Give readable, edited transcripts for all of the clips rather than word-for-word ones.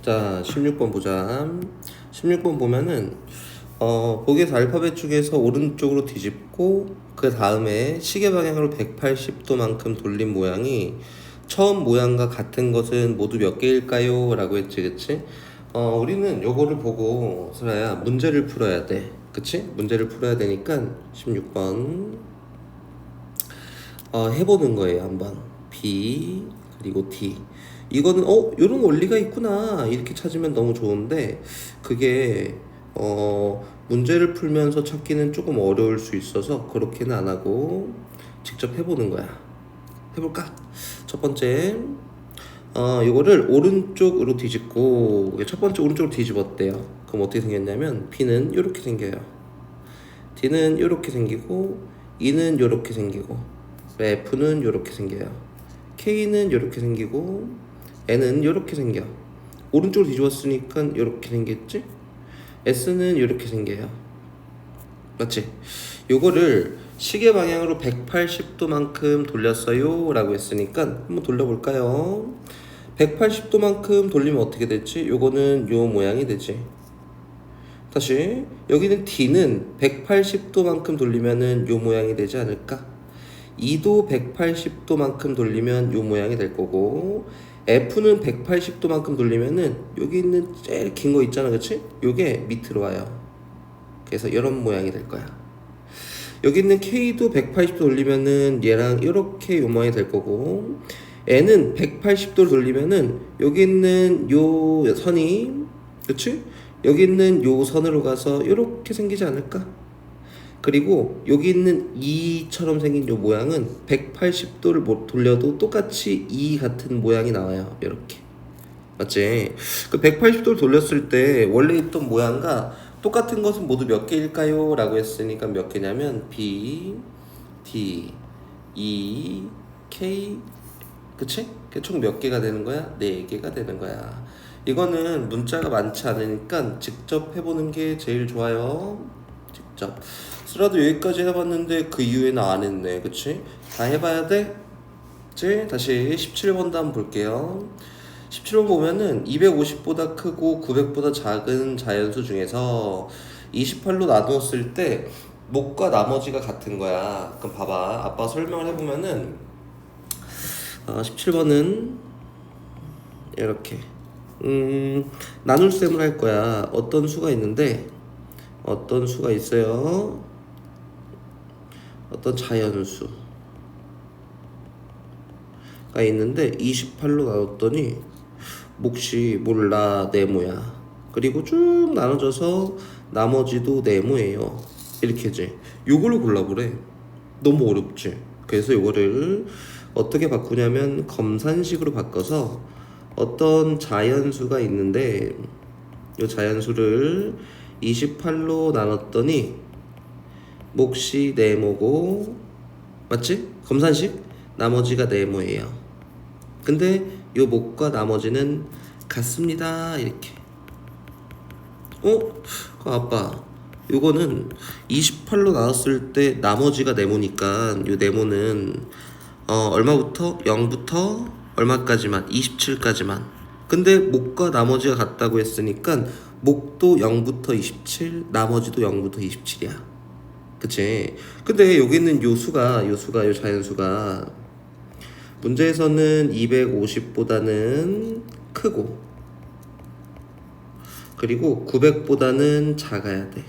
자, 16번 보자. 16번 보면은 거기에서 알파벳 중에서 오른쪽으로 뒤집고 그 다음에 시계 방향으로 180도만큼 돌린 모양이 처음 모양과 같은 것은 모두 몇 개일까요? 라고 했지, 그치? 우리는 요거를 보고 슬아야 문제를 풀어야 돼, 그치? 문제를 풀어야 되니까 16번 해보는 거예요. 한번 B 그리고 D. 이거는 요런 원리가 있구나 이렇게 찾으면 너무 좋은데, 그게 문제를 풀면서 찾기는 조금 어려울 수 있어서 그렇게는 안 하고 직접 해보는 거야. 해볼까? 첫 번째, 요거를 오른쪽으로 뒤집고, 첫 번째 오른쪽으로 뒤집었대요. 그럼 어떻게 생겼냐면 B는 요렇게 생겨요. D는 요렇게 생기고, E는 요렇게 생기고, F는 요렇게 생겨요. K는 요렇게 생기고, N은 요렇게 생겨. 오른쪽으로 뒤집었으니까 요렇게 생겼지? S는 요렇게 생겨요. 맞지? 요거를 시계 방향으로 180도만큼 돌렸어요 라고 했으니까 한번 돌려볼까요? 180도만큼 돌리면 어떻게 됐지? 요거는 요 모양이 되지. 다시 여기는 D는 180도만큼 돌리면은 요 모양이 되지 않을까? 2도 180도만큼 돌리면 요 모양이 될 거고, F는 180도만큼 돌리면은 여기 있는 제일 긴 거 있잖아, 그치? 요게 밑으로 와요. 그래서 이런 모양이 될 거야. 여기 있는 K도 180도 돌리면은 얘랑 이렇게 요 모양이 될 거고, N은 180도 돌리면은 여기 있는 요 선이, 그치? 여기 있는 요 선으로 가서 이렇게 생기지 않을까? 그리고 여기 있는 E처럼 생긴 요 모양은 180도를 돌려도 똑같이 E 같은 모양이 나와요. 이렇게. 맞지? 그 180도를 돌렸을 때 원래 있던 모양과 똑같은 것은 모두 몇 개일까요? 라고 했으니까 몇 개냐면 B, D, E, K. 그치? 총 몇 개가 되는 거야? 4개가 되는 거야. 이거는 문자가 많지 않으니까 직접 해보는 게 제일 좋아요. 직접. 쓰라도 여기까지 해봤는데 그 이후에는 안 했네, 그치? 다 해봐야 돼? 그치? 다시 17번도 한번 볼게요. 17번 보면은 250보다 크고 900보다 작은 자연수 중에서 28로 나누었을 때 목과 나머지가 같은 거야. 그럼 봐봐, 아빠 설명을 해보면은 17번은 이렇게 나눌셈을 할 거야. 어떤 수가 있는데, 어떤 수가 있어요. 어떤 자연수가 있는데 28로 나눴더니 몫이 몰라 네모야. 그리고 쭉 나눠져서 나머지도 네모예요. 이렇게지. 요걸로 골라보래. 너무 어렵지. 그래서 요거를 어떻게 바꾸냐면 검산식으로 바꿔서 어떤 자연수가 있는데, 요 자연수를 28로 나눴더니 몫이 네모고, 맞지? 검산식 나머지가 네모예요. 근데 요 목과 나머지는 같습니다. 이렇게. 아빠, 요거는 28로 나눴을 때 나머지가 네모니까 요 네모는 얼마부터? 0부터 얼마까지만? 27까지만. 근데 목과 나머지가 같다고 했으니까 목도 0부터 27, 나머지도 0부터 27이야. 그치? 근데 여기 있는 요 자연수가 문제에서는 250보다는 크고, 그리고 900보다는 작아야 돼.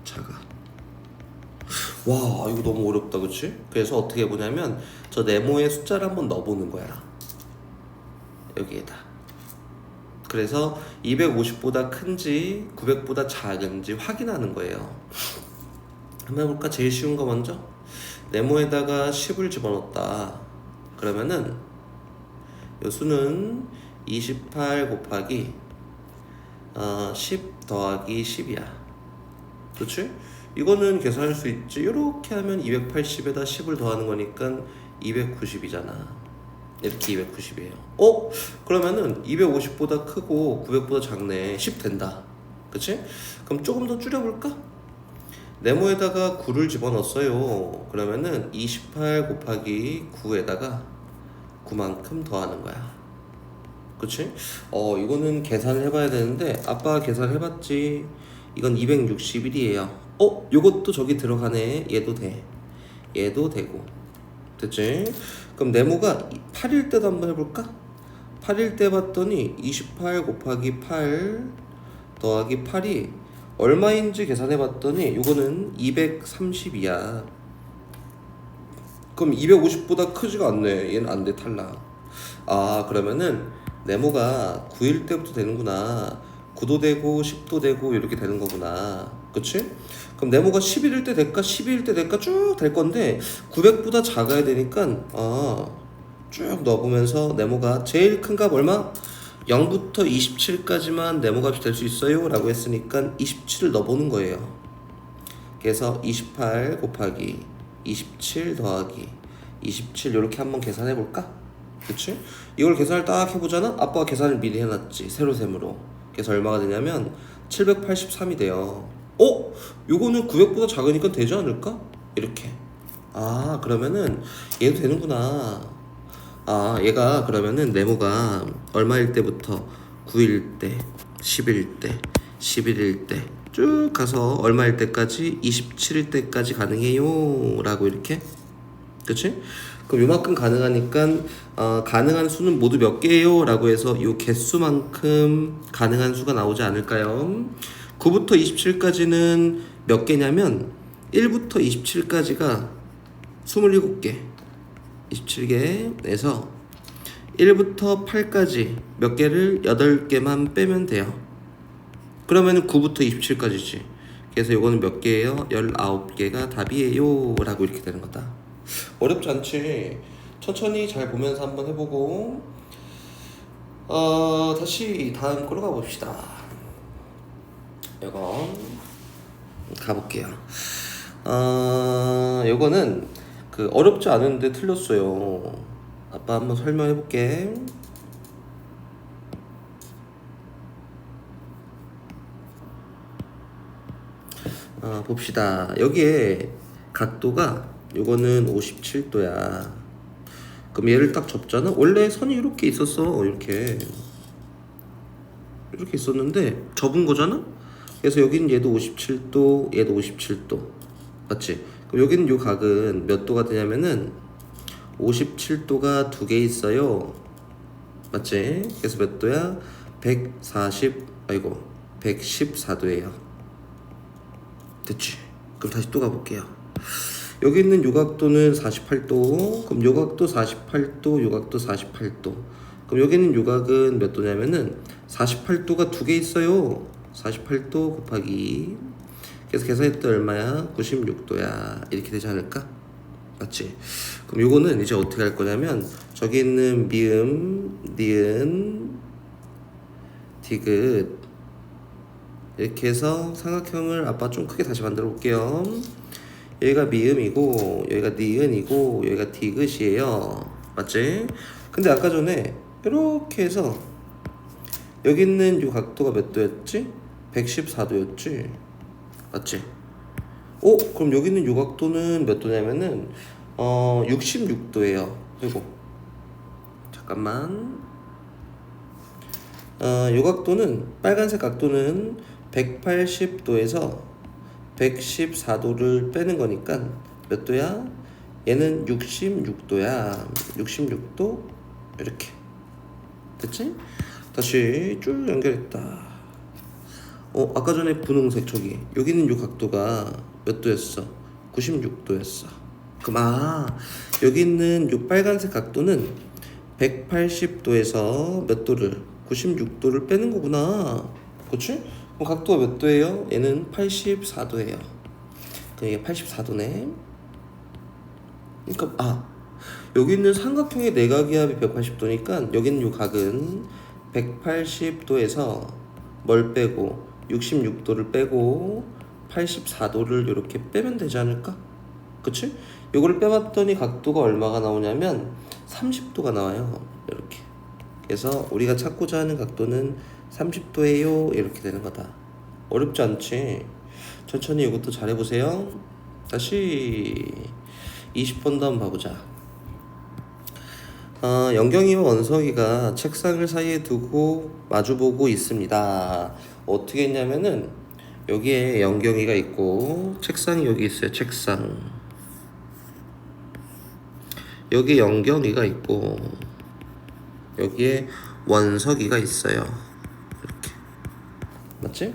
작아. 와, 이거 너무 어렵다, 그치? 그래서 어떻게 해보냐면 저 네모에 숫자를 한번 넣어보는 거야. 여기에다. 그래서 250보다 큰지 900보다 작은지 확인하는 거예요. 한번 해볼까? 제일 쉬운 거 먼저. 네모에다가 10을 집어넣었다. 그러면은 요 수는 28 곱하기 10 더하기 10이야. 그렇지? 이거는 계산할 수 있지. 이렇게 하면 280에다 10을 더하는 거니까 290이잖아. 이렇게 290이에요. 그러면은 250보다 크고 900보다 작네. 10 된다. 그치? 그럼 조금 더 줄여볼까? 네모에다가 9를 집어넣었어요. 그러면은 28 곱하기 9에다가 9만큼 더하는 거야. 그치? 이거는 계산을 해봐야 되는데 아빠가 계산을 해봤지. 이건 261이에요. 요것도 저기 들어가네. 얘도 돼. 얘도 되고. 됐지? 그럼 네모가 8일 때도 한번 해볼까? 8일 때 봤더니 28 곱하기 8 더하기 8이 얼마인지 계산해봤더니 이거는 230이야. 그럼 250보다 크지가 않네. 얘는 안 돼, 탈락. 그러면은 네모가 9일 때부터 되는구나. 9도 되고 10도 되고 이렇게 되는 거구나. 그치? 그럼 네모가 11일 때 될까 12일 때 될까 쭉 될 건데 900보다 작아야 되니까 쭉 넣어보면서 네모가 제일 큰 값 얼마? 0부터 27까지만 네모 값이 될 수 있어요 라고 했으니까 27을 넣어보는 거예요. 그래서 28 곱하기 27 더하기 27 이렇게 한번 계산해 볼까? 그치? 이걸 계산을 딱 해보잖아? 아빠가 계산을 미리 해놨지 세로셈으로. 그래서 얼마가 되냐면 783이 돼요. 요거는 900보다 작으니까 되지 않을까? 이렇게. 그러면은 얘도 되는구나. 얘가 그러면은 네모가 얼마일 때부터 9일 때, 10일 때, 11일 때 쭉 가서 얼마일 때까지 27일 때까지 가능해요 라고 이렇게. 그치? 그럼 요만큼 가능하니까 가능한 수는 모두 몇 개예요? 라고 해서 요 개수만큼 가능한 수가 나오지 않을까요? 9부터 27까지는 몇 개냐면 1부터 27까지가 27개 27개에서 1부터 8까지 몇 개를 8개만 빼면 돼요. 그러면은 9부터 27까지지. 그래서 요거는 몇 개예요? 19개가 답이에요 라고 이렇게 되는 거다. 어렵지 않지? 천천히 잘 보면서 한번 해보고 다시 다음 거로 가봅시다. 요거 가볼게요. 요거는 어렵지 않은데 틀렸어요. 아빠 한번 설명해 볼게. 봅시다. 여기에 각도가 요거는 57도야. 그럼 얘를 딱 접잖아. 원래 선이 이렇게 있었어. 이렇게 있었는데 접은 거잖아. 그래서 여기는 얘도 57도, 얘도 57도. 맞지? 그럼 여기는 요 각은 몇 도가 되냐면은 57도가 두 개 있어요. 맞지? 그래서 몇 도야? 114도예요. 됐지? 그럼 다시 또 가볼게요. 여기 있는 요각도는 48도. 그럼 요각도 48도, 요각도 48도. 그럼 여기 있는 요각은 몇 도냐면은 48도가 두 개 있어요. 48도 곱하기. 그래서 계산했더니 얼마야? 96도야. 이렇게 되지 않을까? 맞지? 그럼 요거는 이제 어떻게 할 거냐면 저기 있는 미음, 니은, 디귿 이렇게 해서 삼각형을 아빠 좀 크게 다시 만들어 볼게요. 여기가 미음이고 여기가 니은이고 여기가 디귿이에요. 맞지? 근데 아까 전에 이렇게 해서 여기 있는 요 각도가 몇 도였지? 114도였지? 맞지? 그럼 여기 있는 요 각도는 몇 도냐면은 66도예요. 그리고 잠깐만. 요 각도는 빨간색 각도는 180도에서 114도를 빼는 거니까 몇 도야? 얘는 66도야. 66도 이렇게. 됐지? 다시 쭉 연결했다. 아까 전에 분홍색 저기 여기는 요 각도가 몇 도였어? 96도였어. 그럼 여기 있는 요 빨간색 각도는 180도에서 몇 도를? 96도를 빼는 거구나. 그치? 그럼 각도가 몇 도예요? 얘는 84도예요. 그럼 이게 84도네. 그러니까 여기 있는 삼각형의 내각의 합이 180도니까 여기 있는 요 각은 180도에서 뭘 빼고 66도를 빼고 84도를 이렇게 빼면 되지 않을까? 그치? 요거를 빼봤더니 각도가 얼마가 나오냐면 30도가 나와요. 이렇게. 그래서 우리가 찾고자 하는 각도는 30도예요. 이렇게 되는 거다. 어렵지 않지? 천천히 이것도 잘 해보세요. 다시 20번도 한번 봐보자. 영경이와 원석이가 책상을 사이에 두고 마주보고 있습니다. 어떻게 했냐면은 여기에 영경이가 있고 책상이 여기 있어요. 책상. 여기 영경이가 있고 여기에 원석이가 있어요. 이렇게. 맞지?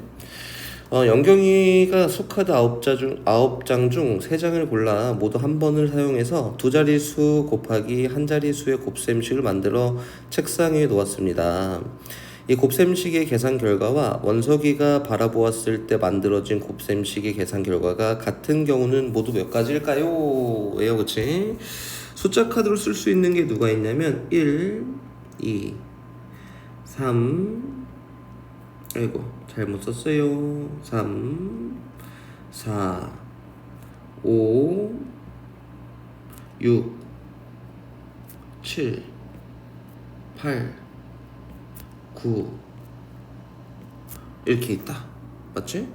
영경이가 수카드 9장 중 3장을 골라 모두 한 번을 사용해서 두 자릿수 곱하기 한 자릿수의 곱셈식을 만들어 책상 위에 놓았습니다. 이 곱셈식의 계산 결과와 원석이가 바라보았을 때 만들어진 곱셈식의 계산 결과가 같은 경우는 모두 몇 가지일까요? 예요, 그치? 숫자 카드로 쓸 수 있는 게 누가 있냐면 1, 2, 3, 아이고 잘못 썼어요. 3, 4, 5, 6, 7, 8, 9 이렇게 있다. 맞지?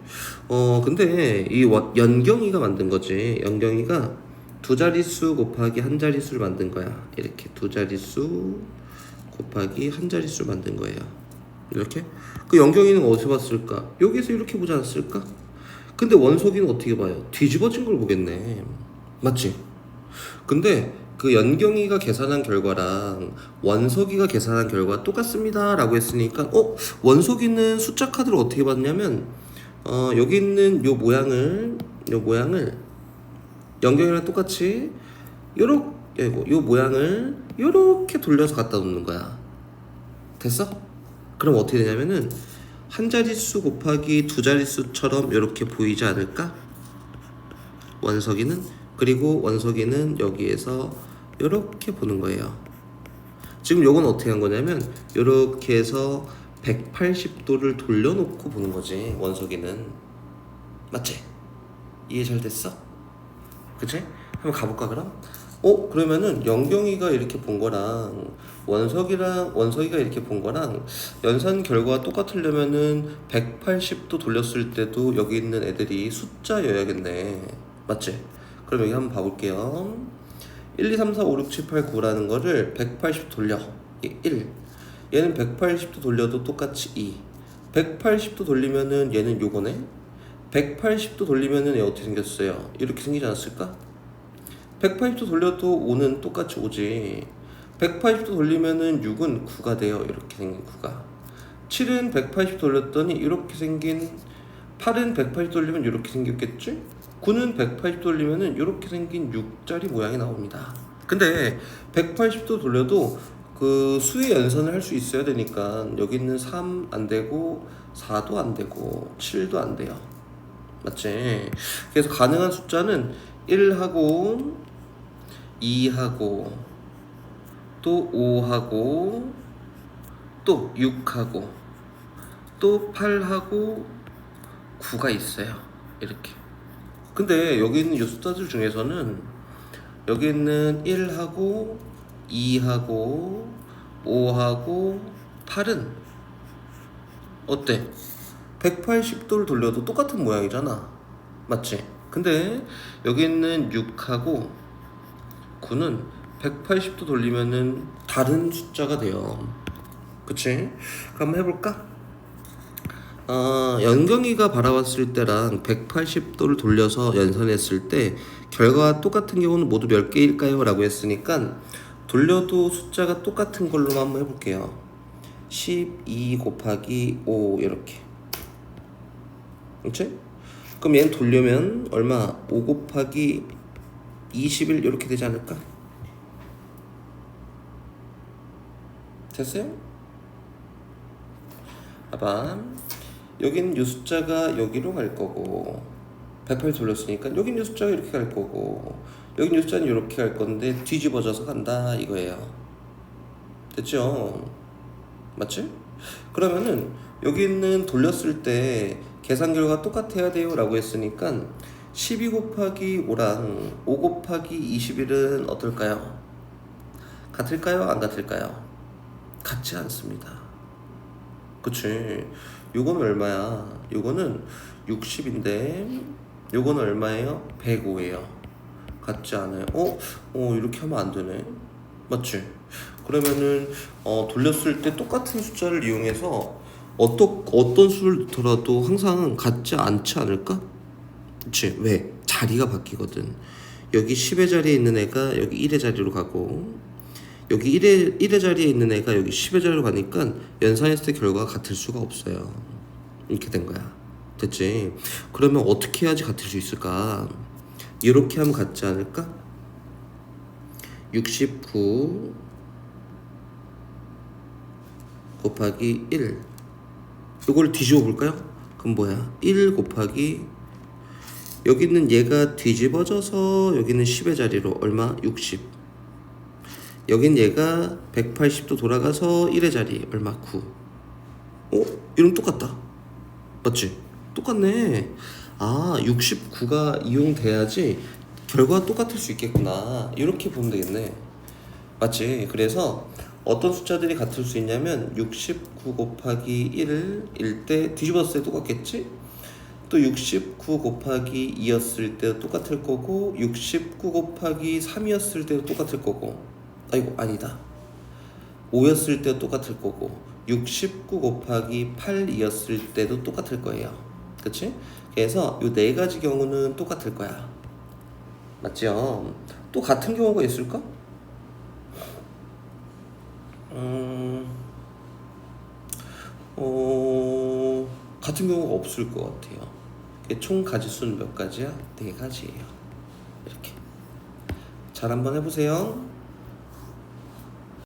근데 이 연경이가 만든 거지. 연경이가 두 자릿수 곱하기 한 자릿수를 만든 거야. 이렇게 두 자릿수 곱하기 한 자릿수를 만든 거예요. 이렇게. 그 연경이는 어디서 봤을까? 여기서 이렇게 보지 않았을까? 근데 원석이는 어떻게 봐요? 뒤집어진 걸 보겠네. 맞지? 근데 그 연경이가 계산한 결과랑 원석이가 계산한 결과 똑같습니다 라고 했으니까 원석이는 숫자 카드를 어떻게 봤냐면 여기 있는 요 모양을 연경이랑 똑같이 요 모양을 요렇게 돌려서 갖다 놓는 거야. 됐어? 그럼 어떻게 되냐면은 한 자릿수 곱하기 두 자릿수처럼 이렇게 보이지 않을까? 원석이는. 그리고 원석이는 여기에서 이렇게 보는 거예요. 지금 요건 어떻게 한 거냐면 이렇게 해서 180도를 돌려놓고 보는 거지. 원석이는. 맞지? 이해 잘 됐어? 그치? 한번 가볼까 그럼? 그러면은 영경이가 이렇게 본 거랑 원석이가 이렇게 본 거랑 연산 결과가 똑같으려면은 180도 돌렸을 때도 여기 있는 애들이 숫자여야겠네. 맞지? 그럼 여기 한번 봐볼게요. 1, 2, 3, 4, 5, 6, 7, 8, 9라는 거를 180도 돌려. 1. 얘는 180도 돌려도 똑같이 2. 180도 돌리면은 얘는 요거네. 180도 돌리면은 얘 어떻게 생겼어요? 이렇게 생기지 않았을까? 180도 돌려도 5는 똑같이 5지. 180도 돌리면은 6은 9가 돼요. 이렇게 생긴 9가. 7은 180 돌렸더니 이렇게 생긴 8은 180 돌리면 이렇게 생겼겠지? 9는 180 돌리면은 이렇게 생긴 6짜리 모양이 나옵니다. 근데 180도 돌려도 그 수의 연산을 할 수 있어야 되니까 여기 있는 3 안 되고 4도 안 되고 7도 안 돼요. 맞지? 그래서 가능한 숫자는 1하고 2하고 또 5하고 또 6하고 또 8하고 9가 있어요. 이렇게. 근데 여기 있는 이 숫자들 중에서는 여기 있는 1하고 2하고 5하고 8은 어때? 180도를 돌려도 똑같은 모양이잖아. 맞지? 근데 여기 있는 6하고 9는 180도 돌리면은 다른 숫자가 돼요. 그치? 그럼 해볼까? 연경이가 바라봤을 때랑 180도를 돌려서 연산했을 때 결과가 똑같은 경우는 모두 몇 개일까요? 라고 했으니까 돌려도 숫자가 똑같은 걸로 한번 해볼게요. 12 곱하기 5 이렇게. 그치? 그럼 얘는 돌려면 얼마? 5 곱하기 21 이렇게 되지 않을까? 됐어요? 봐봐. 여기는 이 숫자가 여기로 갈 거고 180 돌렸으니까 여기는 이 숫자가 이렇게 갈 거고 여기는 이 숫자는 이렇게 갈 건데 뒤집어져서 간다 이거예요. 됐죠? 맞지? 그러면은 여기 있는 돌렸을 때 계산 결과 똑같아야 돼요 라고 했으니까 12 곱하기 5랑 5 곱하기 21은 어떨까요? 같을까요? 안 같을까요? 같지 않습니다. 그치? 요거는 얼마야? 요거는 60인데 요거는 얼마예요? 105예요. 같지 않아요? 이렇게 하면 안 되네. 맞지? 그러면은 돌렸을 때 똑같은 숫자를 이용해서 어떤 수를 넣더라도 항상 같지 않지 않을까? 그치? 왜? 자리가 바뀌거든. 여기 10의 자리에 있는 애가 여기 1의 자리로 가고, 여기 1의 자리에 있는 애가 여기 10의 자리로 가니까 연산했을 때 결과가 같을 수가 없어요. 이렇게 된 거야. 됐지? 그러면 어떻게 해야지 같을 수 있을까? 이렇게 하면 같지 않을까? 69 곱하기 1, 이걸 뒤집어 볼까요? 그럼 뭐야? 1 곱하기, 여기는 얘가 뒤집어져서 여기는 10의 자리로 얼마? 60. 여긴 얘가 180도 돌아가서 1의 자리 얼마? 9. 이러면 똑같다. 맞지? 똑같네. 아, 69가 이용돼야지 결과가 똑같을 수 있겠구나. 이렇게 보면 되겠네. 맞지? 그래서 어떤 숫자들이 같을 수 있냐면 69 곱하기 1일 때 뒤집었을 때 똑같겠지? 또 69 곱하기 2였을 때도 똑같을 거고, 69 곱하기 3이었을 때도 똑같을 거고, 아이고 아니다, 5였을 때도 똑같을 거고, 69 곱하기 8이었을 때도 똑같을 거예요. 그치? 그래서 이 네 가지 경우는 똑같을 거야. 맞죠? 또 같은 경우가 있을까? 같은 경우가 없을 것 같아요. 총 가지수는 몇 가지야? 네 가지예요. 이렇게 잘 한번 해보세요.